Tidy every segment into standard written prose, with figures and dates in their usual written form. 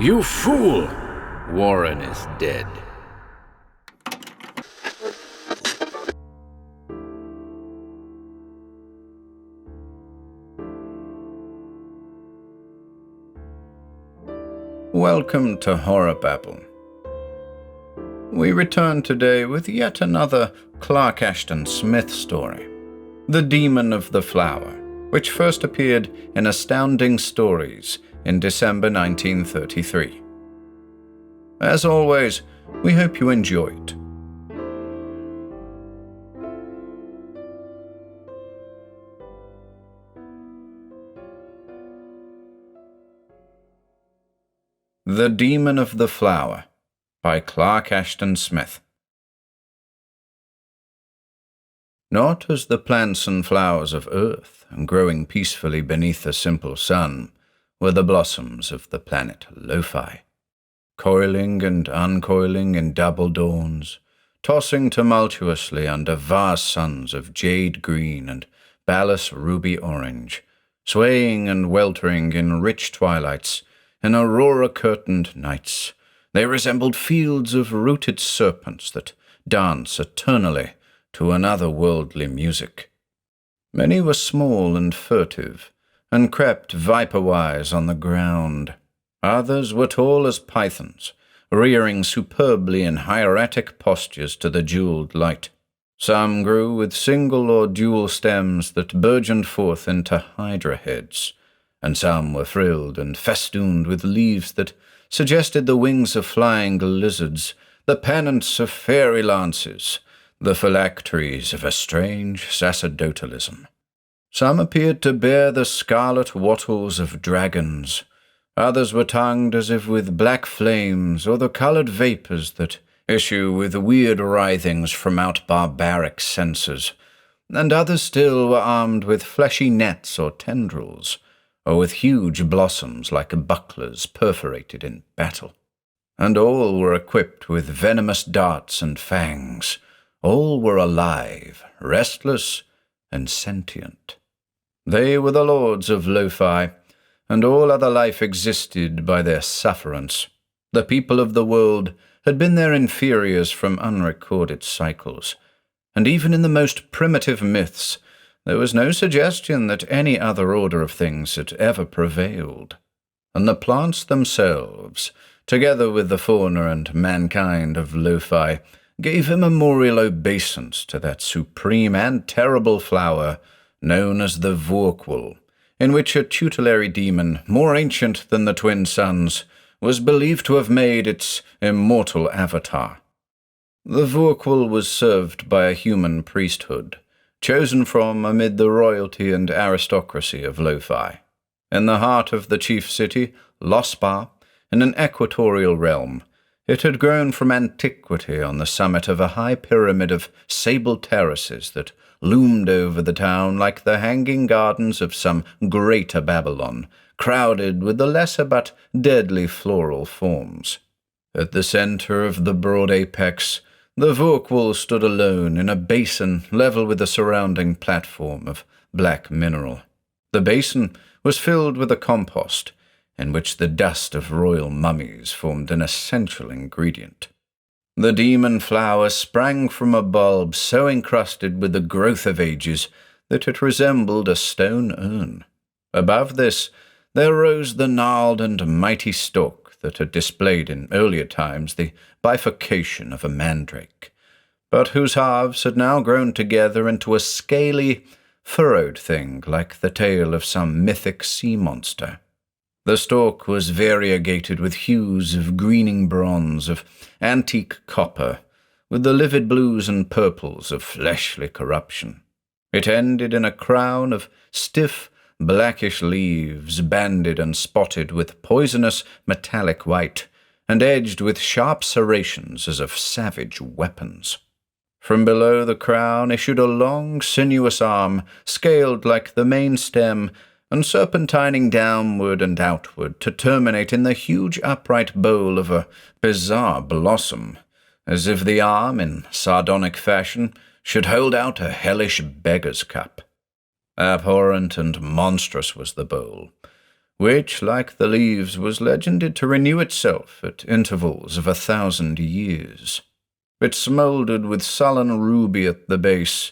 You fool! Warren is dead. Welcome to HorrorBabble. We return today with yet another Clark Ashton Smith story, The Demon of the Flower, which first appeared in Astounding Stories in December 1933. As always, we hope you enjoyed. The Demon of the Flower by Clark Ashton Smith. Not as the plants and flowers of earth, growing peacefully beneath the simple sun, were the blossoms of the planet Lo-Fi, coiling and uncoiling in double dawns, tossing tumultuously under vast suns of jade green and ballast ruby orange, swaying and weltering in rich twilights, in aurora-curtained nights. They resembled fields of rooted serpents that dance eternally to another worldly music. Many were small and furtive, and crept viper-wise on the ground. Others were tall as pythons, rearing superbly in hieratic postures to the jeweled light. Some grew with single or dual stems that burgeoned forth into hydra heads, and some were frilled and festooned with leaves that suggested the wings of flying lizards, the pennants of fairy lances, the phylacteries of a strange sacerdotalism. Some appeared to bear the scarlet wattles of dragons. Others were tongued as if with black flames or the coloured vapours that issue with weird writhings from out barbaric censers, and others still were armed with fleshy nets or tendrils, or with huge blossoms like bucklers perforated in battle. And all were equipped with venomous darts and fangs. All were alive, restless, and sentient. They were the lords of Lo-Fi, and all other life existed by their sufferance. The people of the world had been their inferiors from unrecorded cycles, and even in the most primitive myths, there was no suggestion that any other order of things had ever prevailed. And the plants themselves, together with the fauna and mankind of Lo-Fi, gave immemorial obeisance to that supreme and terrible flower known as the Vorkwal, in which a tutelary demon, more ancient than the twin suns, was believed to have made its immortal avatar. The Vorkwal was served by a human priesthood, chosen from amid the royalty and aristocracy of Lo-Fi. In the heart of the chief city, Lospa, in an equatorial realm, it had grown from antiquity on the summit of a high pyramid of sable terraces that loomed over the town like the hanging gardens of some greater Babylon, crowded with the lesser but deadly floral forms. At the centre of the broad apex, the Vorkwal stood alone in a basin level with the surrounding platform of black mineral. The basin was filled with a compost, in which the dust of royal mummies formed an essential ingredient. The demon flower sprang from a bulb so encrusted with the growth of ages that it resembled a stone urn. Above this, there rose the gnarled and mighty stalk that had displayed in earlier times the bifurcation of a mandrake, but whose halves had now grown together into a scaly, furrowed thing like the tail of some mythic sea monster. The stalk was variegated with hues of greening bronze, of antique copper, with the livid blues and purples of fleshly corruption. It ended in a crown of stiff, blackish leaves, banded and spotted with poisonous metallic white, and edged with sharp serrations as of savage weapons. From below the crown issued a long, sinuous arm, scaled like the main stem, and serpentining downward and outward to terminate in the huge upright bowl of a bizarre blossom, as if the arm, in sardonic fashion, should hold out a hellish beggar's cup. Abhorrent and monstrous was the bowl, which, like the leaves, was legended to renew itself at intervals of 1,000 years. It smouldered with sullen ruby at the base.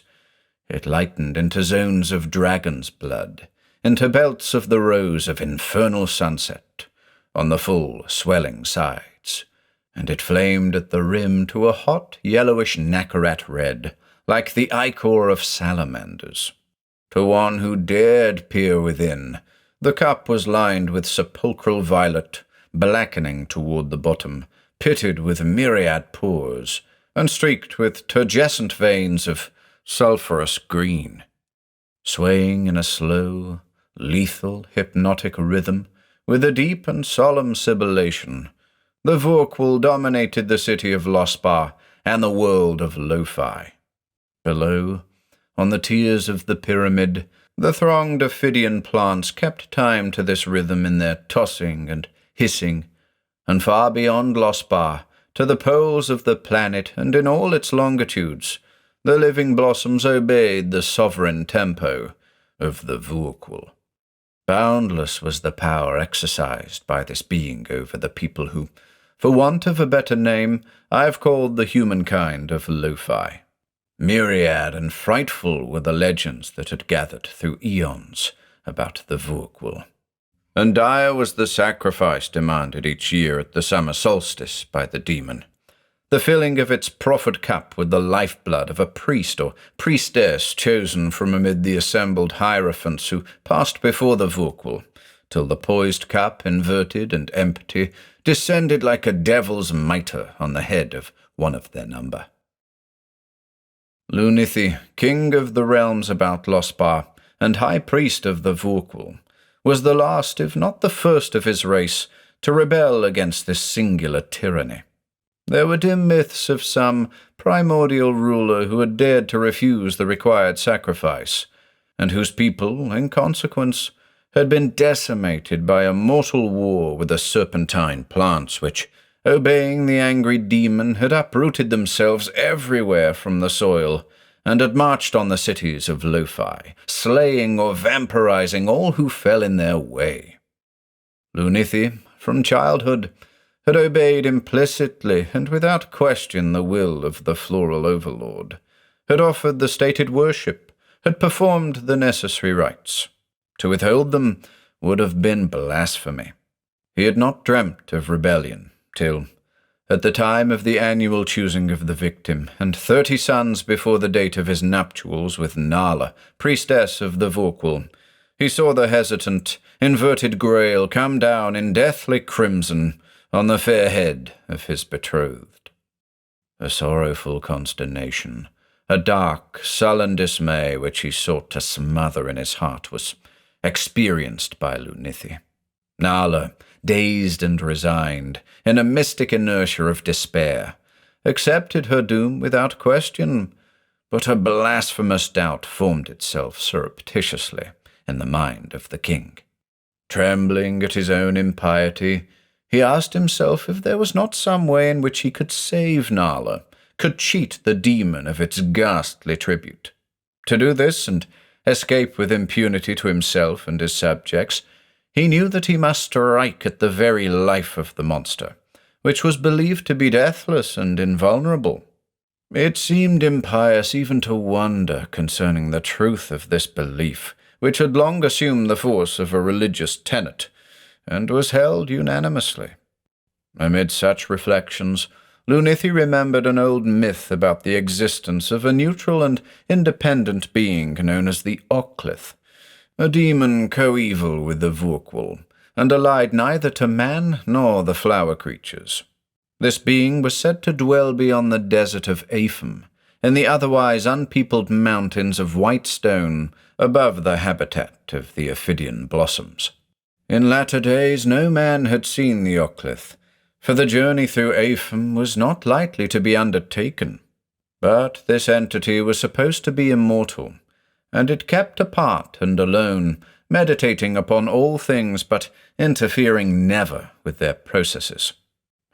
It lightened into zones of dragon's blood, into belts of the rose of infernal sunset, on the full, swelling sides, and it flamed at the rim to a hot, yellowish naccarat red, like the ichor of salamanders. To one who dared peer within, the cup was lined with sepulchral violet, blackening toward the bottom, pitted with myriad pores, and streaked with turgescent veins of sulphurous green. Swaying in a slow, lethal, hypnotic rhythm, with a deep and solemn sibilation, the Vorkwal dominated the city of Lospar and the world of Lo-Fi. Below, on the tiers of the pyramid, the thronged ophidian plants kept time to this rhythm in their tossing and hissing, and far beyond Lospar, to the poles of the planet and in all its longitudes, the living blossoms obeyed the sovereign tempo of the Vorkwal. Boundless was the power exercised by this being over the people who, for want of a better name, I have called the humankind of Lo-Fi. Myriad and frightful were the legends that had gathered through eons about the Vorkwal. And dire was the sacrifice demanded each year at the summer solstice by the demon, the filling of its proffered cup with the lifeblood of a priest or priestess chosen from amid the assembled hierophants who passed before the Vorkwal, till the poised cup, inverted and empty, descended like a devil's mitre on the head of one of their number. Lunithi, king of the realms about Lospar, and high priest of the Vorkwal, was the last, if not the first of his race, to rebel against this singular tyranny. There were dim myths of some primordial ruler who had dared to refuse the required sacrifice, and whose people, in consequence, had been decimated by a mortal war with the serpentine plants which, obeying the angry demon, had uprooted themselves everywhere from the soil, and had marched on the cities of Lo-Fi, slaying or vampirizing all who fell in their way. Lunithi, from childhood, had obeyed implicitly and without question the will of the floral overlord, had offered the stated worship, had performed the necessary rites. To withhold them would have been blasphemy. He had not dreamt of rebellion, till, at the time of the annual choosing of the victim, and 30 sons before the date of his nuptials with Nala, priestess of the Vorkwal, he saw the hesitant, inverted grail come down in deathly crimson on the fair head of his betrothed. A sorrowful consternation, a dark, sullen dismay which he sought to smother in his heart, was experienced by Lunithi. Nala, dazed and resigned, in a mystic inertia of despair, accepted her doom without question, but a blasphemous doubt formed itself surreptitiously in the mind of the king. Trembling at his own impiety, he asked himself if there was not some way in which he could save Nala, could cheat the demon of its ghastly tribute. To do this, and escape with impunity to himself and his subjects, he knew that he must strike at the very life of the monster, which was believed to be deathless and invulnerable. It seemed impious even to wonder concerning the truth of this belief, which had long assumed the force of a religious tenet, and was held unanimously. Amid such reflections, Lunithi remembered an old myth about the existence of a neutral and independent being known as the Ocklith, a demon coeval with the Vorkwal, and allied neither to man nor the flower creatures. This being was said to dwell beyond the desert of Apham, in the otherwise unpeopled mountains of white stone above the habitat of the ophidian blossoms. In latter days no man had seen the Ocklith, for the journey through Apham was not lightly to be undertaken. But this entity was supposed to be immortal, and it kept apart and alone, meditating upon all things but interfering never with their processes.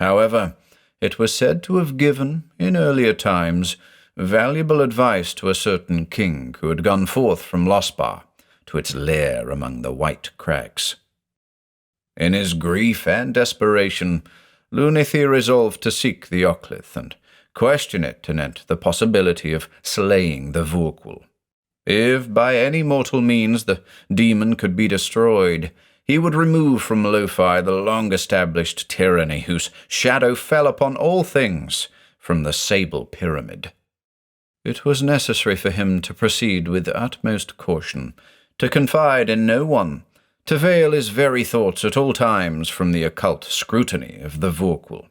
However, it was said to have given, in earlier times, valuable advice to a certain king who had gone forth from Lospar to its lair among the white crags. In his grief and desperation, Lunithy resolved to seek the Oclith and question it anent the possibility of slaying the Vorkul. If by any mortal means the demon could be destroyed, he would remove from Lo-Fi the long-established tyranny whose shadow fell upon all things from the Sable Pyramid. It was necessary for him to proceed with utmost caution, to confide in no one, to veil his very thoughts at all times from the occult scrutiny of the Vorkul.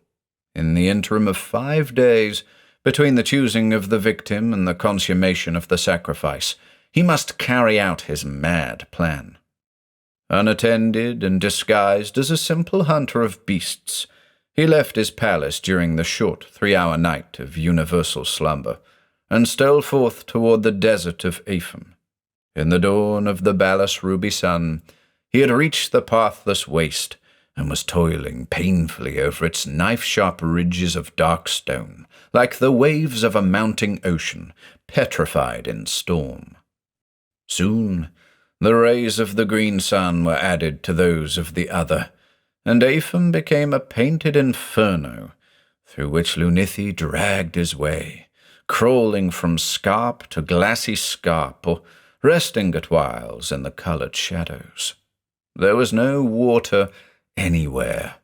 In the interim of 5 days, between the choosing of the victim and the consummation of the sacrifice, he must carry out his mad plan. Unattended and disguised as a simple hunter of beasts, he left his palace during the short 3-hour night of universal slumber, and stole forth toward the desert of Apham. In the dawn of the Balas ruby sun, he had reached the pathless waste, and was toiling painfully over its knife-sharp ridges of dark stone, like the waves of a mounting ocean, petrified in storm. Soon, the rays of the green sun were added to those of the other, and Apham became a painted inferno, through which Lunithy dragged his way, crawling from scarp to glassy scarp, or resting at whiles in the coloured shadows. There was no water anywhere,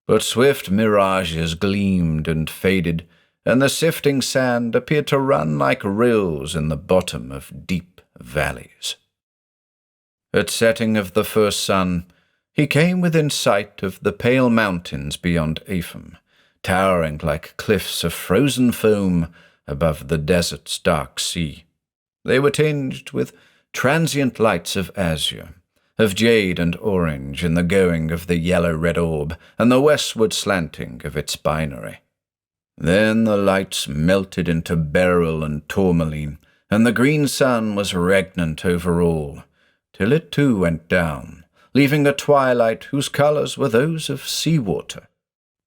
but swift mirages gleamed and faded, and the sifting sand appeared to run like rills in the bottom of deep valleys. At setting of the first sun, he came within sight of the pale mountains beyond Apham, towering like cliffs of frozen foam above the desert's dark sea. They were tinged with transient lights of azure, of jade and orange in the going of the yellow-red orb and the westward slanting of its binary. Then the lights melted into beryl and tourmaline, and the green sun was regnant over all, till it too went down, leaving a twilight whose colours were those of sea-water.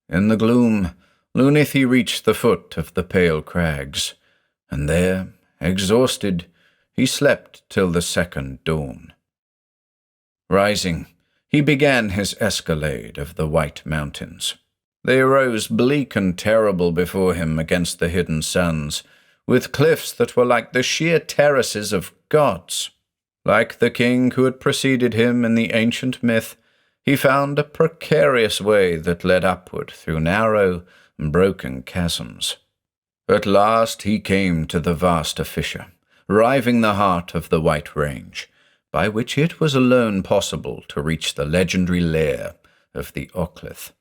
In the gloom, Lunithy reached the foot of the pale crags, and there, exhausted, he slept till the second dawn. Rising, he began his escalade of the White Mountains. They arose bleak and terrible before him against the hidden suns, with cliffs that were like the sheer terraces of gods. Like the king who had preceded him in the ancient myth, he found a precarious way that led upward through narrow, broken chasms. At last he came to the vast fissure, riving the heart of the White Range, by which it was alone possible to reach the legendary lair of the Oclith.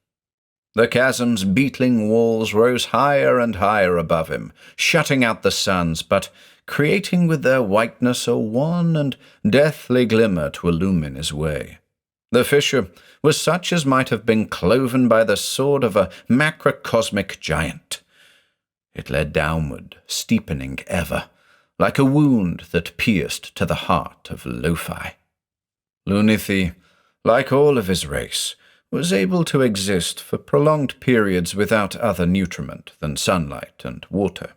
The chasm's beetling walls rose higher and higher above him, shutting out the suns, but creating with their whiteness a wan and deathly glimmer to illumine his way. The fissure was such as might have been cloven by the sword of a macrocosmic giant. It led downward, steepening ever, like a wound that pierced to the heart of Lo-Fi. Lunithy, like all of his race, was able to exist for prolonged periods without other nutriment than sunlight and water.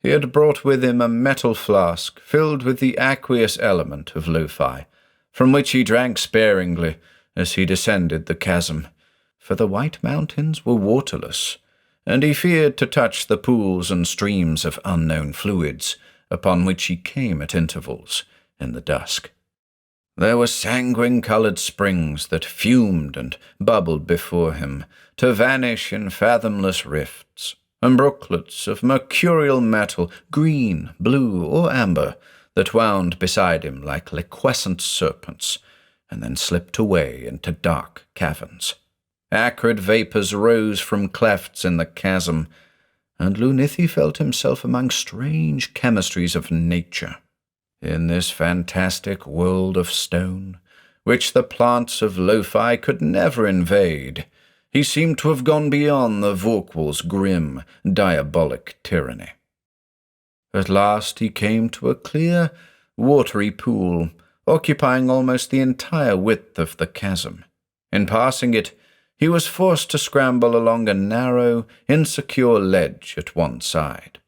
He had brought with him a metal flask filled with the aqueous element of Lo-Fi, from which he drank sparingly as he descended the chasm, for the White Mountains were waterless, and he feared to touch the pools and streams of unknown fluids upon which he came at intervals in the dusk. There were sanguine-coloured springs that fumed and bubbled before him, to vanish in fathomless rifts, and brooklets of mercurial metal, green, blue, or amber, that wound beside him like liquescent serpents, and then slipped away into dark caverns. Acrid vapours rose from clefts in the chasm, and Lunithy felt himself among strange chemistries of nature. In this fantastic world of stone, which the plants of Lo-Fi could never invade, he seemed to have gone beyond the Vorkul's grim, diabolic tyranny. At last he came to a clear, watery pool, occupying almost the entire width of the chasm. In passing it, he was forced to scramble along a narrow, insecure ledge at one side.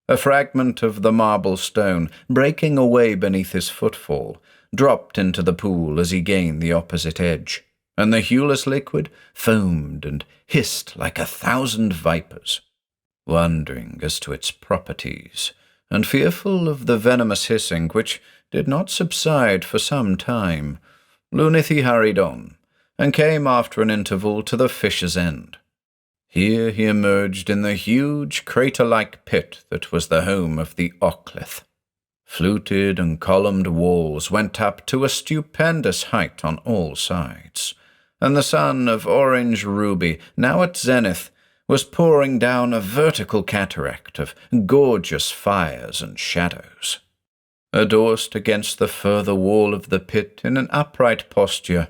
A fragment of the marble stone, breaking away beneath his footfall, dropped into the pool as he gained the opposite edge, and the hueless liquid foamed and hissed like 1,000 vipers. Wondering as to its properties, and fearful of the venomous hissing which did not subside for some time, Lunithy hurried on, and came after an interval to the fish's end. Here he emerged in the huge crater-like pit that was the home of the Ochlith. Fluted and columned walls went up to a stupendous height on all sides, and the sun of orange ruby, now at zenith, was pouring down a vertical cataract of gorgeous fires and shadows. Adorsed against the further wall of the pit in an upright posture,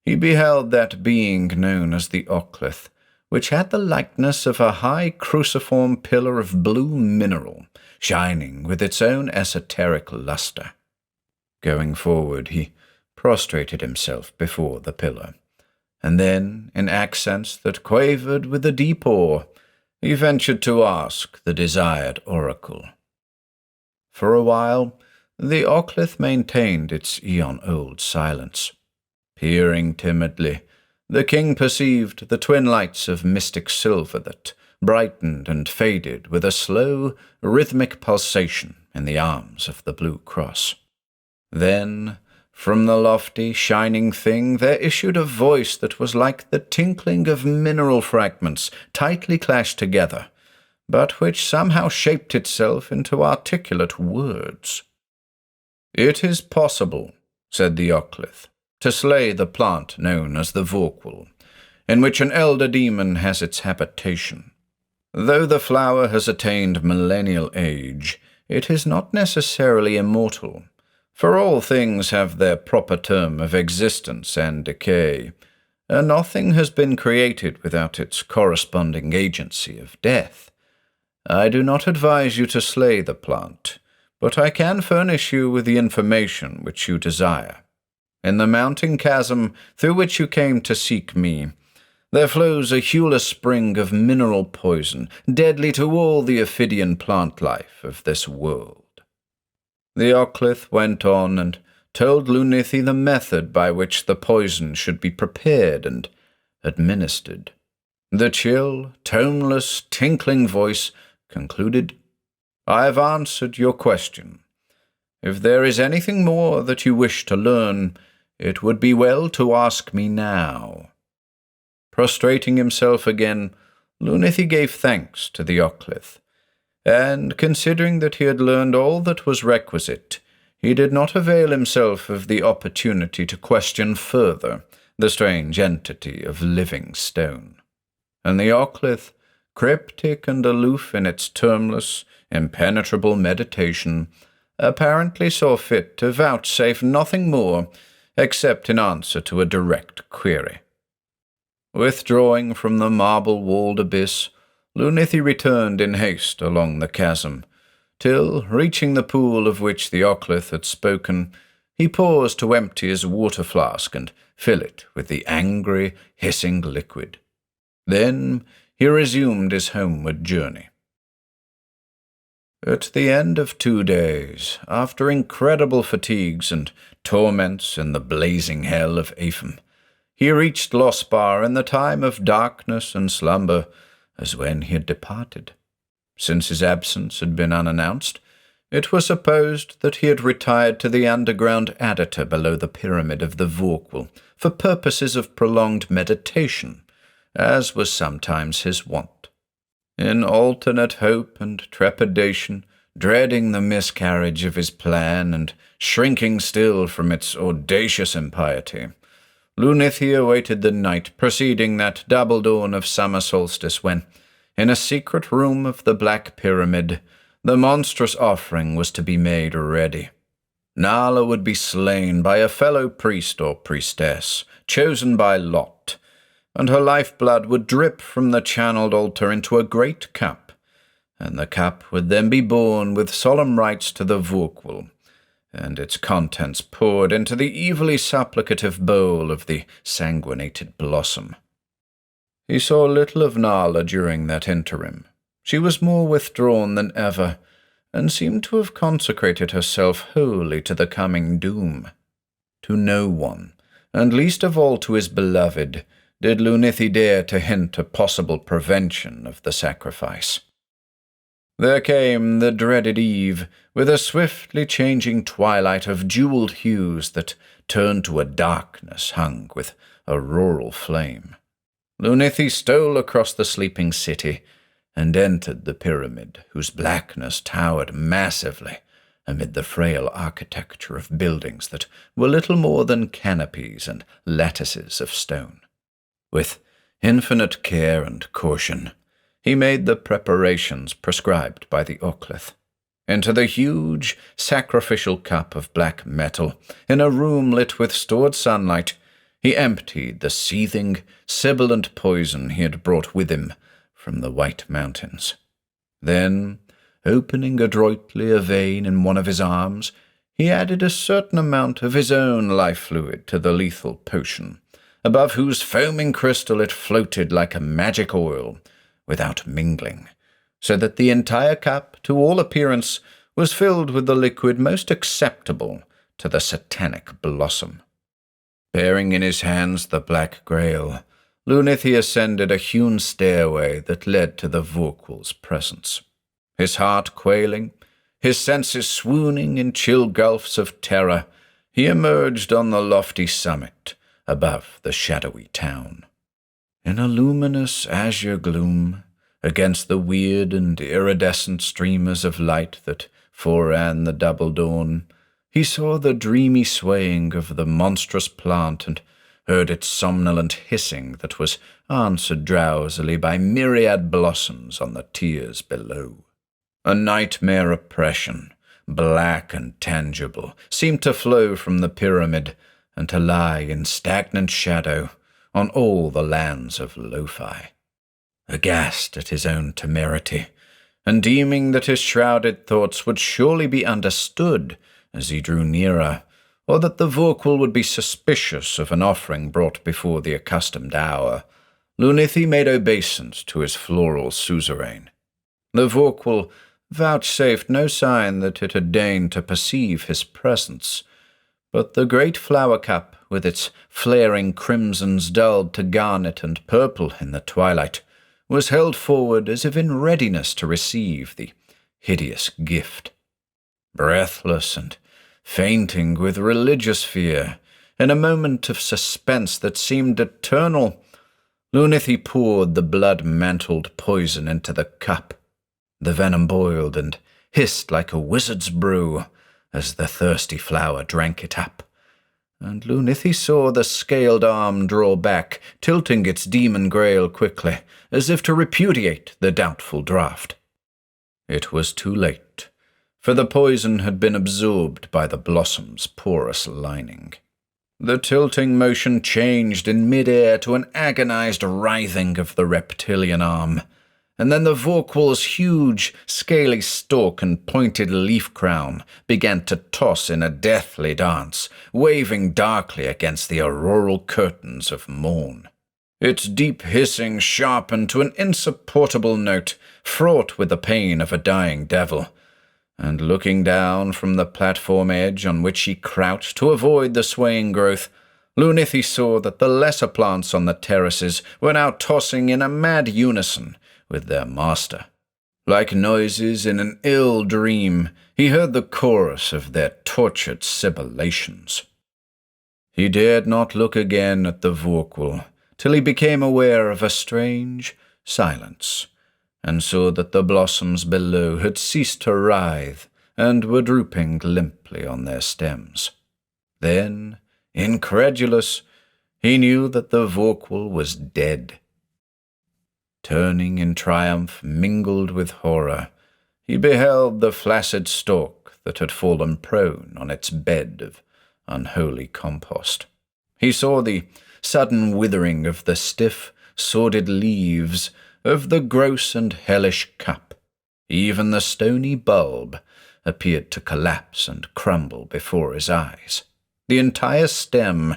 he beheld that being known as the Ochlith, which had the likeness of a high cruciform pillar of blue mineral, shining with its own esoteric luster. Going forward, he prostrated himself before the pillar, and then, in accents that quavered with a deep awe, he ventured to ask the desired oracle. For a while, the Ochlith maintained its eon-old silence. Peering timidly, the king perceived the twin lights of mystic silver that brightened and faded with a slow, rhythmic pulsation in the arms of the blue cross. Then, from the lofty, shining thing there issued a voice that was like the tinkling of mineral fragments tightly clashed together, but which somehow shaped itself into articulate words. "It is possible," said the Ochlith, "to slay the plant known as the Vorkwal, in which an elder demon has its habitation. Though the flower has attained millennial age, it is not necessarily immortal, for all things have their proper term of existence and decay, and nothing has been created without its corresponding agency of death. I do not advise you to slay the plant, but I can furnish you with the information which you desire. In the mountain chasm through which you came to seek me, there flows a hueless spring of mineral poison, deadly to all the Ophidian plant life of this world." The Ochlith went on and told Lunithy the method by which the poison should be prepared and administered. The chill, toneless, tinkling voice concluded, "I have answered your question. If there is anything more that you wish to learn, it would be well to ask me now." Prostrating himself again, Lunithy gave thanks to the Ochlith, and, considering that he had learned all that was requisite, he did not avail himself of the opportunity to question further the strange entity of living stone. And the Ochlith, cryptic and aloof in its termless, impenetrable meditation, apparently saw fit to vouchsafe nothing more except in answer to a direct query. Withdrawing from the marble-walled abyss, Lunithy returned in haste along the chasm, till, reaching the pool of which the Ochlith had spoken, he paused to empty his water-flask and fill it with the angry, hissing liquid. Then he resumed his homeward journey. At the end of 2 days, after incredible fatigues and torments in the blazing hell of Apham, he reached Losbar in the time of darkness and slumber, as when he had departed. Since his absence had been unannounced, it was supposed that he had retired to the underground editor below the pyramid of the Vorkwal for purposes of prolonged meditation, as was sometimes his wont. In alternate hope and trepidation, dreading the miscarriage of his plan and shrinking still from its audacious impiety, Lunithy awaited the night preceding that double dawn of summer solstice when, in a secret room of the Black Pyramid, the monstrous offering was to be made ready. Nala would be slain by a fellow priest or priestess, chosen by lot, and her lifeblood would drip from the channeled altar into a great cup, and the cup would then be borne with solemn rites to the Vorkwal, and its contents poured into the evilly supplicative bowl of the sanguinated blossom. He saw little of Nala during that interim. She was more withdrawn than ever, and seemed to have consecrated herself wholly to the coming doom. To no one, and least of all to his beloved did Lunithy dare to hint a possible prevention of the sacrifice. There came the dreaded eve, with a swiftly changing twilight of jeweled hues that turned to a darkness hung with auroral flame. Lunithy stole across the sleeping city and entered the pyramid, whose blackness towered massively amid the frail architecture of buildings that were little more than canopies and lattices of stone. With infinite care and caution, he made the preparations prescribed by the Ochlith. Into the huge sacrificial cup of black metal, in a room lit with stored sunlight, he emptied the seething, sibilant poison he had brought with him from the White Mountains. Then, opening adroitly a vein in one of his arms, he added a certain amount of his own life fluid to the lethal potion, above whose foaming crystal it floated like a magic oil, without mingling, so that the entire cup, to all appearance, was filled with the liquid most acceptable to the satanic blossom. Bearing in his hands the black grail, Lunithy ascended a hewn stairway that led to the Vorkwal's presence. His heart quailing, his senses swooning in chill gulfs of terror, he emerged on the lofty summit above the shadowy town. In a luminous azure gloom, against the weird and iridescent streamers of light that foreran the double dawn, he saw the dreamy swaying of the monstrous plant and heard its somnolent hissing that was answered drowsily by myriad blossoms on the tiers below. A nightmare oppression, black and tangible, seemed to flow from the pyramid and to lie in stagnant shadow on all the lands of Lo-Fi. Aghast at his own temerity, and deeming that his shrouded thoughts would surely be understood as he drew nearer, or that the Vorkwal would be suspicious of an offering brought before the accustomed hour, Lunithy made obeisance to his floral suzerain. The Vorkwal vouchsafed no sign that it had deigned to perceive his presence, but the great flower cup, with its flaring crimsons dulled to garnet and purple in the twilight, was held forward as if in readiness to receive the hideous gift. Breathless and fainting with religious fear, in a moment of suspense that seemed eternal, Lunithy poured the blood-mantled poison into the cup. The venom boiled and hissed like a wizard's brew as the thirsty flower drank it up, and Lunithy saw the scaled arm draw back, tilting its demon grail quickly, as if to repudiate the doubtful draught. It was too late, for the poison had been absorbed by the blossom's porous lining. The tilting motion changed in mid-air to an agonized writhing of the reptilian arm, and then the Vorkwal's huge, scaly stalk and pointed leaf crown began to toss in a deathly dance, waving darkly against the auroral curtains of morn. Its deep hissing sharpened to an insupportable note, fraught with the pain of a dying devil, and looking down from the platform edge on which he crouched to avoid the swaying growth, Lunithy saw that the lesser plants on the terraces were now tossing in a mad unison with their master. Like noises in an ill dream, he heard the chorus of their tortured sibilations. He dared not look again at the Vorkwal till he became aware of a strange silence, and saw that the blossoms below had ceased to writhe and were drooping limply on their stems. Then, incredulous, he knew that the Vorkwal was dead. Turning in triumph mingled with horror, he beheld the flaccid stalk that had fallen prone on its bed of unholy compost. He saw the sudden withering of the stiff, sordid leaves of the gross and hellish cup. Even the stony bulb appeared to collapse and crumble before his eyes. The entire stem,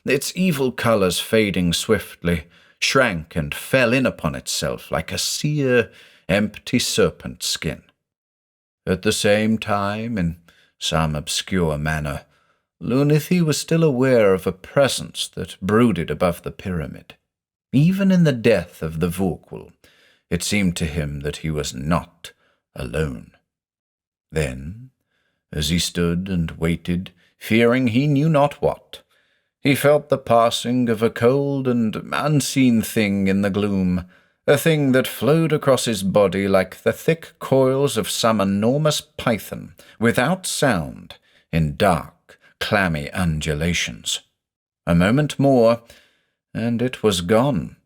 its evil colours fading swiftly, shrank and fell in upon itself like a sere, empty serpent skin. At the same time, in some obscure manner, Lunithy was still aware of a presence that brooded above the pyramid. Even in the death of the Vorkwal, it seemed to him that he was not alone. Then, as he stood and waited, fearing he knew not what, he felt the passing of a cold and unseen thing in the gloom, a thing that flowed across his body like the thick coils of some enormous python, without sound, in dark, clammy undulations. A moment more, and it was gone,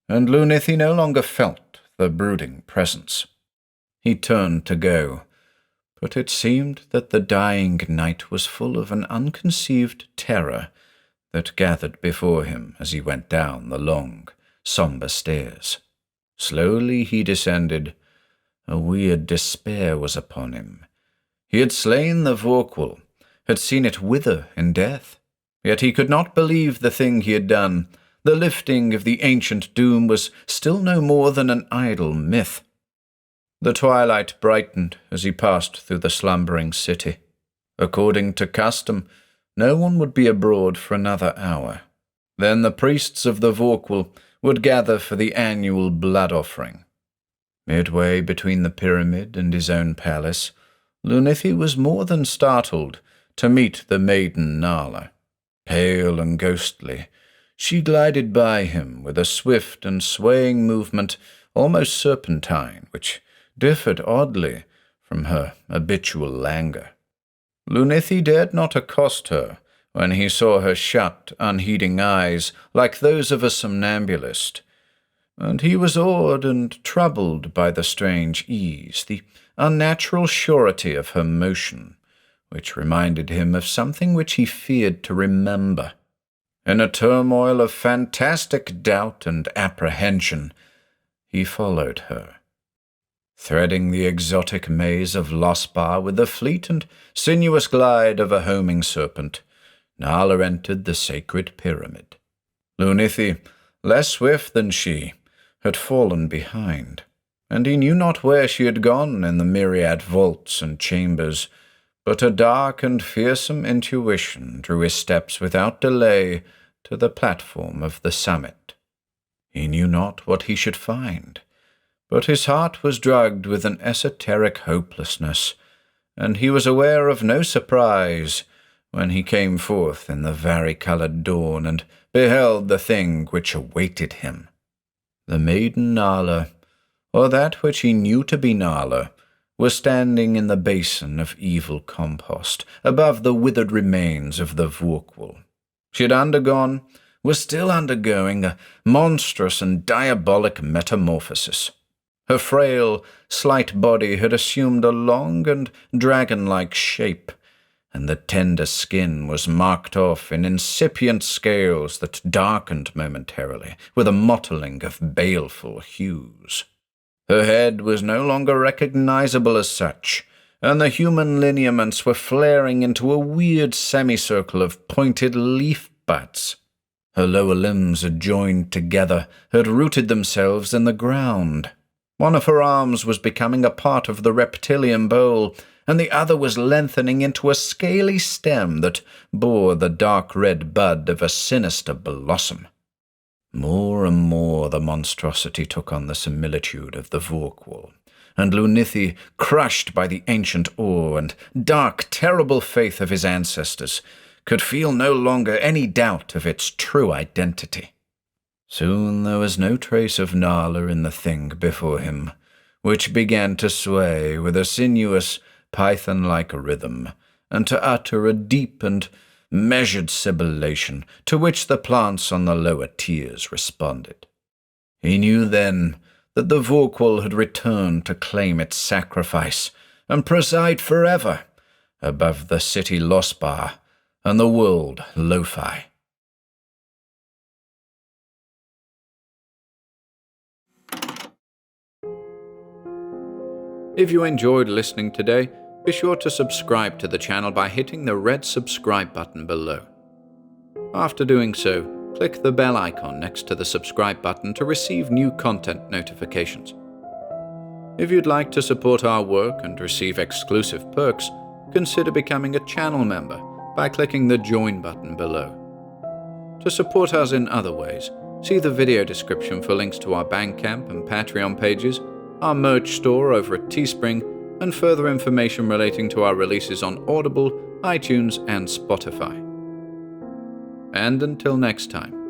and Lunithy no longer felt the brooding presence. He turned to go, but it seemed that the dying night was full of an unconceived terror that gathered before him as he went down the long, sombre stairs. Slowly he descended. A weird despair was upon him. He had slain the Vorkwal, had seen it wither in death, yet he could not believe the thing he had done. The lifting of the ancient doom was still no more than an idle myth. The twilight brightened as he passed through the slumbering city. According to custom, no one would be abroad for another hour. Then the priests of the Vorkwal would gather for the annual blood offering. Midway between the pyramid and his own palace, Lunithy was more than startled to meet the maiden Nala. Pale and ghostly, she glided by him with a swift and swaying movement, almost serpentine, which differed oddly from her habitual languor. Lunithy dared not accost her when he saw her shut, unheeding eyes like those of a somnambulist, and he was awed and troubled by the strange ease, the unnatural surety of her motion, which reminded him of something which he feared to remember. In a turmoil of fantastic doubt and apprehension, he followed her. Threading the exotic maze of Losbar with the fleet and sinuous glide of a homing serpent, Nala entered the sacred pyramid. Lunithy, less swift than she, had fallen behind, and he knew not where she had gone in the myriad vaults and chambers, but a dark and fearsome intuition drew his steps without delay to the platform of the summit. He knew not what he should find, but his heart was drugged with an esoteric hopelessness, and he was aware of no surprise when he came forth in the vari-coloured dawn and beheld the thing which awaited him. The maiden Nala, or that which he knew to be Nala, was standing in the basin of evil compost, above the withered remains of the Vorkwal. She had undergone, was still undergoing, a monstrous and diabolic metamorphosis. Her frail, slight body had assumed a long and dragon-like shape, and the tender skin was marked off in incipient scales that darkened momentarily with a mottling of baleful hues. Her head was no longer recognizable as such, and the human lineaments were flaring into a weird semicircle of pointed leaf buds. Her lower limbs had joined together, had rooted themselves in the ground. One of her arms was becoming a part of the reptilian bowl, and the other was lengthening into a scaly stem that bore the dark red bud of a sinister blossom. More and more the monstrosity took on the similitude of the Vorkwal, and Lunithy, crushed by the ancient awe and dark, terrible faith of his ancestors, could feel no longer any doubt of its true identity. Soon there was no trace of Nala in the thing before him, which began to sway with a sinuous, python-like rhythm, and to utter a deep and measured sibilation to which the plants on the lower tiers responded. He knew then that the Vorkwal had returned to claim its sacrifice and preside forever above the city Losbar and the world Lo-Fi. If you enjoyed listening today, be sure to subscribe to the channel by hitting the red subscribe button below. After doing so, click the bell icon next to the subscribe button to receive new content notifications. If you'd like to support our work and receive exclusive perks, consider becoming a channel member by clicking the Join button below. To support us in other ways, see the video description for links to our Bandcamp and Patreon pages, our merch store over at Teespring, and further information relating to our releases on Audible, iTunes, and Spotify. And until next time,